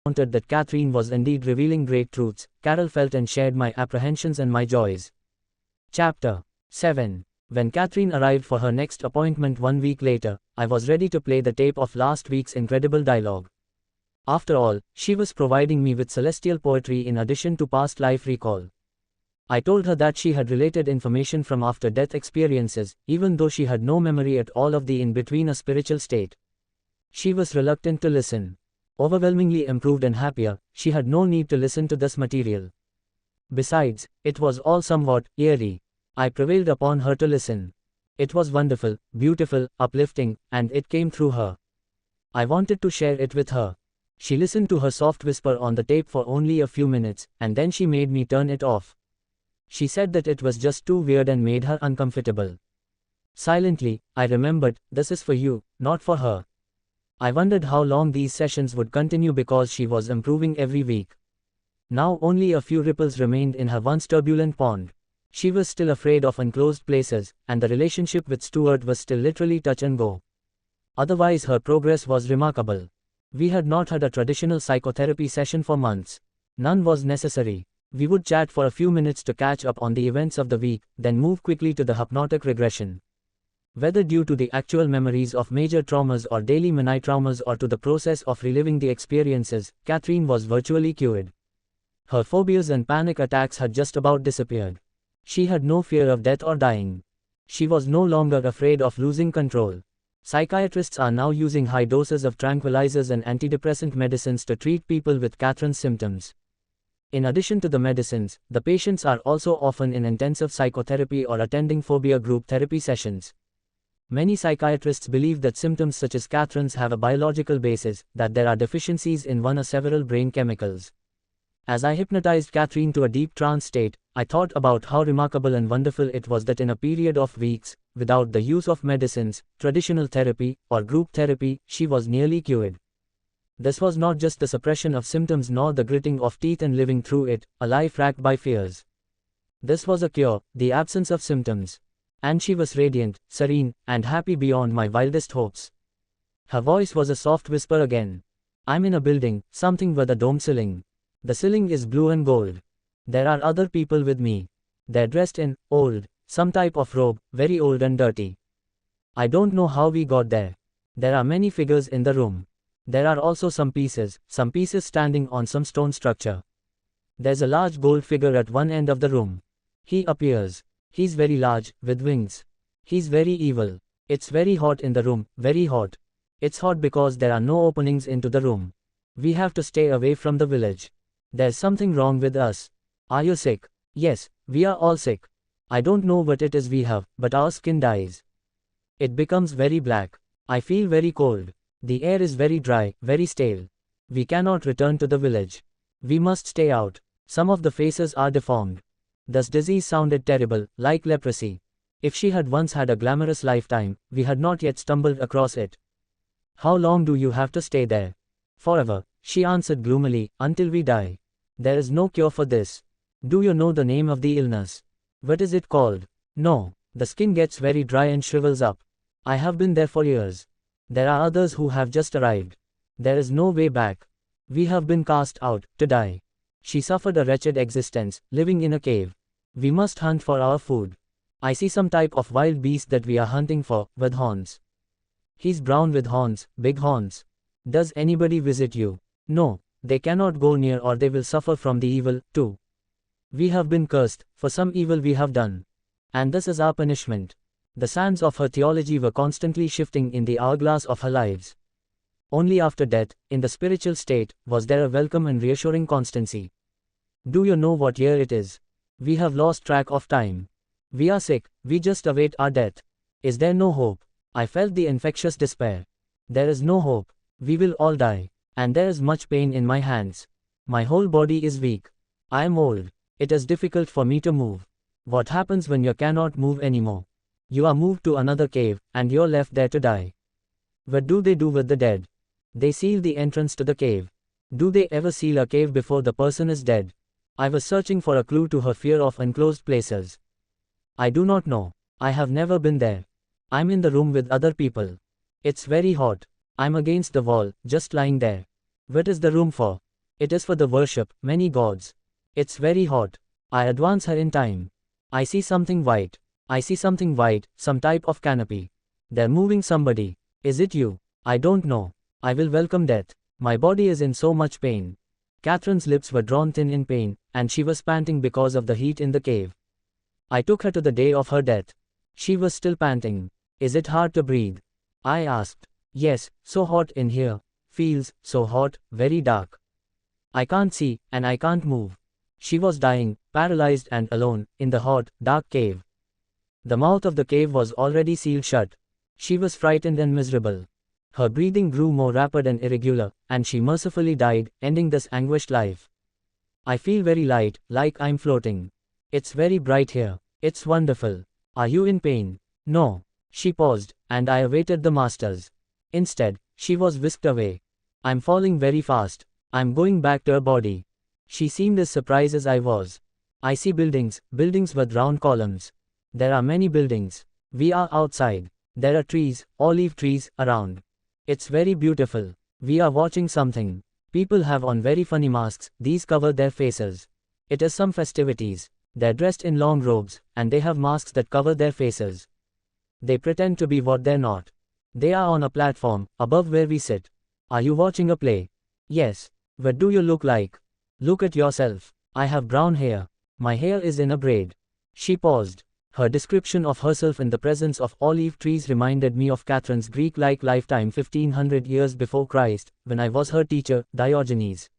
encountered that Catherine was indeed revealing great truths, Carol felt and shared my apprehensions and my joys. Chapter 7. When Catherine arrived for her next appointment 1 week later, I was ready to play the tape of last week's incredible dialogue. After all, she was providing me with celestial poetry in addition to past life recall. I told her that she had related information from after-death experiences, even though she had no memory at all of the in-between a spiritual state. She was reluctant to listen. Overwhelmingly improved and happier, she had no need to listen to this material. Besides, it was all somewhat eerie. I prevailed upon her to listen. It was wonderful, beautiful, uplifting, and it came through her. I wanted to share it with her. She listened to her soft whisper on the tape for only a few minutes, and then she made me turn it off. She said that it was just too weird and made her uncomfortable. Silently, I remembered, this is for you, not for her. I wondered how long these sessions would continue because she was improving every week. Now only a few ripples remained in her once turbulent pond. She was still afraid of enclosed places, and the relationship with Stuart was still literally touch and go. Otherwise her progress was remarkable. We had not had a traditional psychotherapy session for months. None was necessary. We would chat for a few minutes to catch up on the events of the week, then move quickly to the hypnotic regression. Whether due to the actual memories of major traumas or daily mini-traumas or to the process of reliving the experiences, Catherine was virtually cured. Her phobias and panic attacks had just about disappeared. She had no fear of death or dying. She was no longer afraid of losing control. Psychiatrists are now using high doses of tranquilizers and antidepressant medicines to treat people with Catherine's symptoms. In addition to the medicines, the patients are also often in intensive psychotherapy or attending phobia group therapy sessions. Many psychiatrists believe that symptoms such as Catherine's have a biological basis, that there are deficiencies in one or several brain chemicals. As I hypnotized Catherine to a deep trance state, I thought about how remarkable and wonderful it was that in a period of weeks, without the use of medicines, traditional therapy, or group therapy, she was nearly cured. This was not just the suppression of symptoms nor the gritting of teeth and living through it, a life racked by fears. This was a cure, the absence of symptoms. And she was radiant, serene, and happy beyond my wildest hopes. Her voice was a soft whisper again. I'm in a building, something with a dome ceiling. The ceiling is blue and gold. There are other people with me. They're dressed in some type of robe, very old and dirty. I don't know how we got there. There are many figures in the room. There are also some pieces standing on some stone structure. There's a large gold figure at one end of the room. He appears. He's very large, with wings. He's very evil. It's very hot in the room, very hot. It's hot because there are no openings into the room. We have to stay away from the village. There's something wrong with us. Are you sick? Yes, we are all sick. I don't know what it is we have, but our skin dies. It becomes very black. I feel very cold. The air is very dry, very stale. We cannot return to the village. We must stay out. Some of the faces are deformed. This disease sounded terrible, like leprosy. If she had once had a glamorous lifetime, we had not yet stumbled across it. How long do you have to stay there? Forever, she answered gloomily, until we die. There is no cure for this. Do you know the name of the illness? What is it called? No. The skin gets very dry and shrivels up. I have been there for years. There are others who have just arrived. There is no way back. We have been cast out, to die. She suffered a wretched existence, living in a cave. We must hunt for our food. I see some type of wild beast that we are hunting for, with horns. He's brown with horns, big horns. Does anybody visit you? No, they cannot go near or they will suffer from the evil, too. We have been cursed, for some evil we have done. And this is our punishment. The sands of her theology were constantly shifting in the hourglass of her lives. Only after death, in the spiritual state, was there a welcome and reassuring constancy. Do you know what year it is? We have lost track of time. We are sick, we just await our death. Is there no hope? I felt the infectious despair. There is no hope. We will all die. And there is much pain in my hands. My whole body is weak. I am old. It is difficult for me to move. What happens when you cannot move anymore? You are moved to another cave, and you're left there to die. What do they do with the dead? They seal the entrance to the cave. Do they ever seal a cave before the person is dead? I was searching for a clue to her fear of enclosed places. I do not know. I have never been there. I'm in the room with other people. It's very hot. I'm against the wall, just lying there. What is the room for? It is for the worship, many gods. It's very hot. I advance her in time. I see something white. I see something white, some type of canopy. They're moving somebody. Is it you? I don't know. I will welcome death. My body is in so much pain. Catherine's lips were drawn thin in pain, and she was panting because of the heat in the cave. I took her to the day of her death. She was still panting. Is it hard to breathe? I asked. Yes, so hot in here. Feels so hot, very dark. I can't see, and I can't move. She was dying, paralyzed and alone, in the hot, dark cave. The mouth of the cave was already sealed shut. She was frightened and miserable. Her breathing grew more rapid and irregular, and she mercifully died, ending this anguished life. I feel very light, like I'm floating. It's very bright here. It's wonderful. Are you in pain? No. She paused, and I awaited the masters. Instead, she was whisked away. I'm falling very fast. I'm going back to her body. She seemed as surprised as I was. I see buildings with round columns. There are many buildings. We are outside. There are trees, olive trees, around. It's very beautiful. We are watching something. People have on very funny masks, these cover their faces. It is some festivities. They're dressed in long robes, and they have masks that cover their faces. They pretend to be what they're not. They are on a platform, above where we sit. Are you watching a play? Yes. What do you look like? Look at yourself. I have brown hair. My hair is in a braid. She paused. Her description of herself in the presence of olive trees reminded me of Catherine's Greek-like lifetime 1500 years before Christ, when I was her teacher, Diogenes.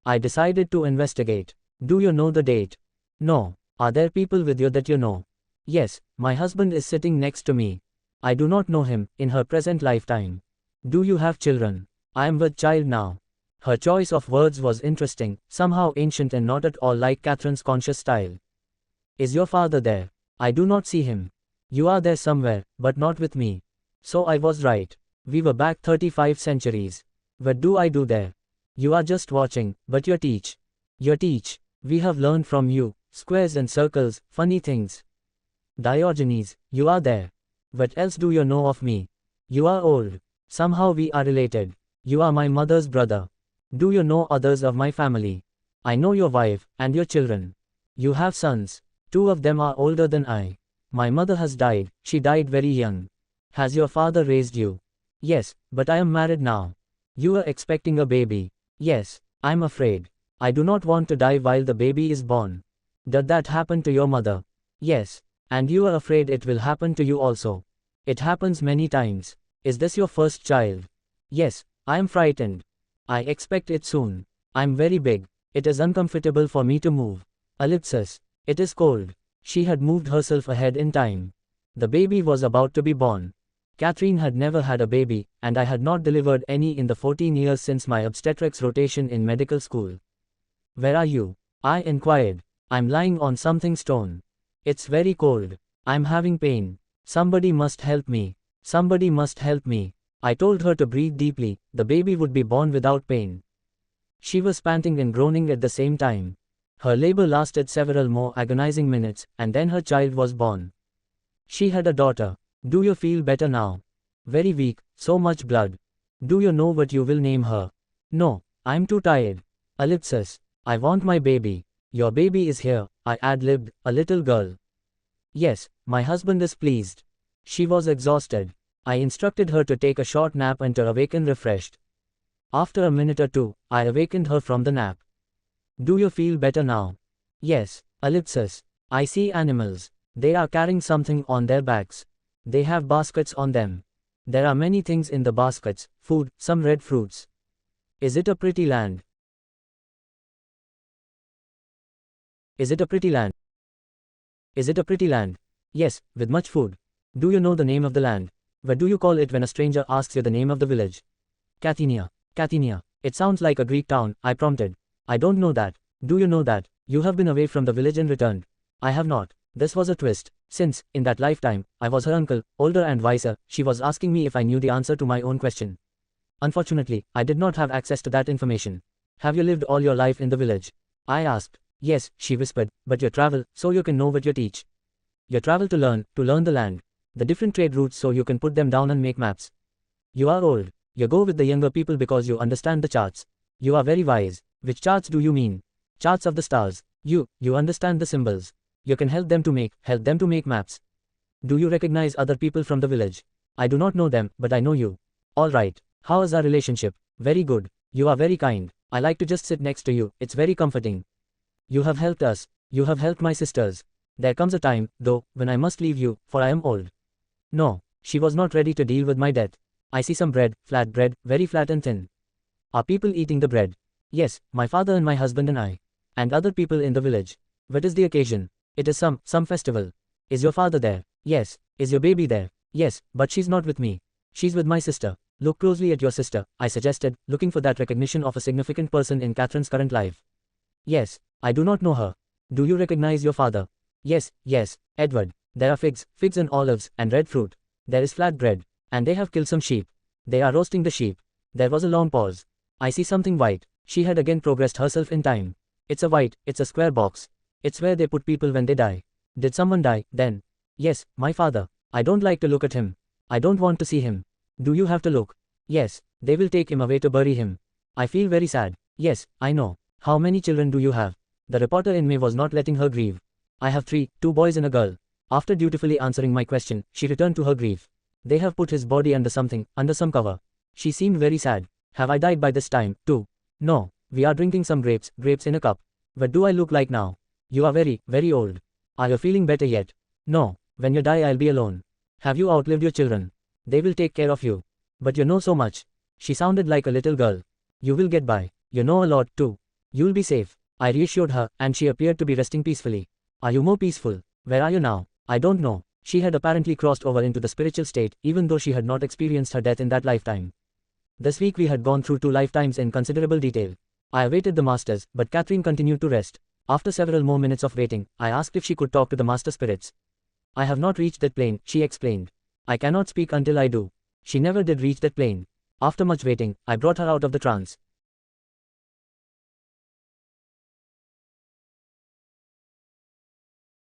I decided to investigate. Do you know the date? No. Are there people with you that you know? Yes, my husband is sitting next to me. I do not know him, in her present lifetime. Do you have children? I am with child now. Her choice of words was interesting, somehow ancient and not at all like Catherine's conscious style. Is your father there? I do not see him. You are there somewhere, but not with me. So I was right. We were back 35 centuries. What do I do there? You are just watching, but you teach. You teach. We have learned from you, squares and circles, funny things. Diogenes, you are there. What else do you know of me? You are old. Somehow we are related. You are my mother's brother. Do you know others of my family? I know your wife, and your children. You have sons. 2 of them are older than I. My mother has died, she died very young. Has your father raised you? Yes, but I am married now. You are expecting a baby. Yes, I'm afraid. I do not want to die while the baby is born. Did that happen to your mother? Yes. And you are afraid it will happen to you also. It happens many times. Is this your first child? Yes, I am frightened. I expect it soon. I'm very big. It is uncomfortable for me to move. Ellipsis. It is cold. She had moved herself ahead in time. The baby was about to be born. Catherine had never had a baby, and I had not delivered any in the 14 years since my obstetrics rotation in medical school. Where are you? I inquired. I'm lying on something stone. It's very cold. I'm having pain. Somebody must help me. Somebody must help me. I told her to breathe deeply, the baby would be born without pain. She was panting and groaning at the same time. Her labor lasted several more agonizing minutes, and then her child was born. She had a daughter. Do you feel better now? Very weak, so much blood. Do you know what you will name her? No, I'm too tired. Ellipsis. I want my baby. Your baby is here, I ad-libbed, a little girl. Yes, my husband is pleased. She was exhausted. I instructed her to take a short nap and to awaken refreshed. After a minute or two, I awakened her from the nap. Do you feel better now? Yes. Ellipsis. I see animals. They are carrying something on their backs. They have baskets on them. There are many things in the baskets, food, some red fruits. Is it a pretty land? Is it a pretty land? Is it a pretty land? Yes, with much food. Do you know the name of the land? What do you call it when a stranger asks you the name of the village? Cathenia. Cathenia. It sounds like a Greek town, I prompted. I don't know that. Do you know that? You have been away from the village and returned. I have not. This was a twist. Since, in that lifetime, I was her uncle, older and wiser, she was asking me if I knew the answer to my own question. Unfortunately, I did not have access to that information. Have you lived all your life in the village? I asked. Yes, she whispered, but you travel, so you can know what you teach. You travel to learn the land. The different trade routes so you can put them down and make maps. You are old. You go with the younger people because you understand the charts. You are very wise. Which charts do you mean? Charts of the stars. You understand the symbols. You can help them to make maps. Do you recognize other people from the village? I do not know them, but I know you. Alright. How is our relationship? Very good. You are very kind. I like to just sit next to you, it's very comforting. You have helped us. You have helped my sisters. There comes a time, though, when I must leave you, for I am old. No, she was not ready to deal with my death. I see some bread, flat bread, very flat and thin. Are people eating the bread? Yes, my father and my husband and I. And other people in the village. What is the occasion? It is some festival. Is your father there? Yes. Is your baby there? Yes, but she's not with me. She's with my sister. Look closely at your sister, I suggested, looking for that recognition of a significant person in Catherine's current life. Yes, I do not know her. Do you recognize your father? Yes, Edward. There are figs and olives, and red fruit. There is flat bread. And they have killed some sheep. They are roasting the sheep. There was a long pause. I see something white. She had again progressed herself in time. It's a square box. It's where they put people when they die. Did someone die, then? Yes, my father. I don't like to look at him. I don't want to see him. Do you have to look? Yes, they will take him away to bury him. I feel very sad. Yes, I know. How many children do you have? The reporter in me was not letting her grieve. I have 3, 2 boys and a girl. After dutifully answering my question, she returned to her grief. They have put his body under some cover. She seemed very sad. Have I died by this time, too? No, we are drinking some grapes in a cup. What do I look like now? You are very, very old. Are you feeling better yet? No, when you die I'll be alone. Have you outlived your children? They will take care of you. But you know so much. She sounded like a little girl. You will get by. You know a lot, too. You'll be safe. I reassured her, and she appeared to be resting peacefully. Are you more peaceful? Where are you now? I don't know. She had apparently crossed over into the spiritual state, even though she had not experienced her death in that lifetime. This week we had gone through 2 lifetimes in considerable detail. I awaited the masters, but Catherine continued to rest. After several more minutes of waiting, I asked if she could talk to the master spirits. I have not reached that plane, she explained. I cannot speak until I do. She never did reach that plane. After much waiting, I brought her out of the trance.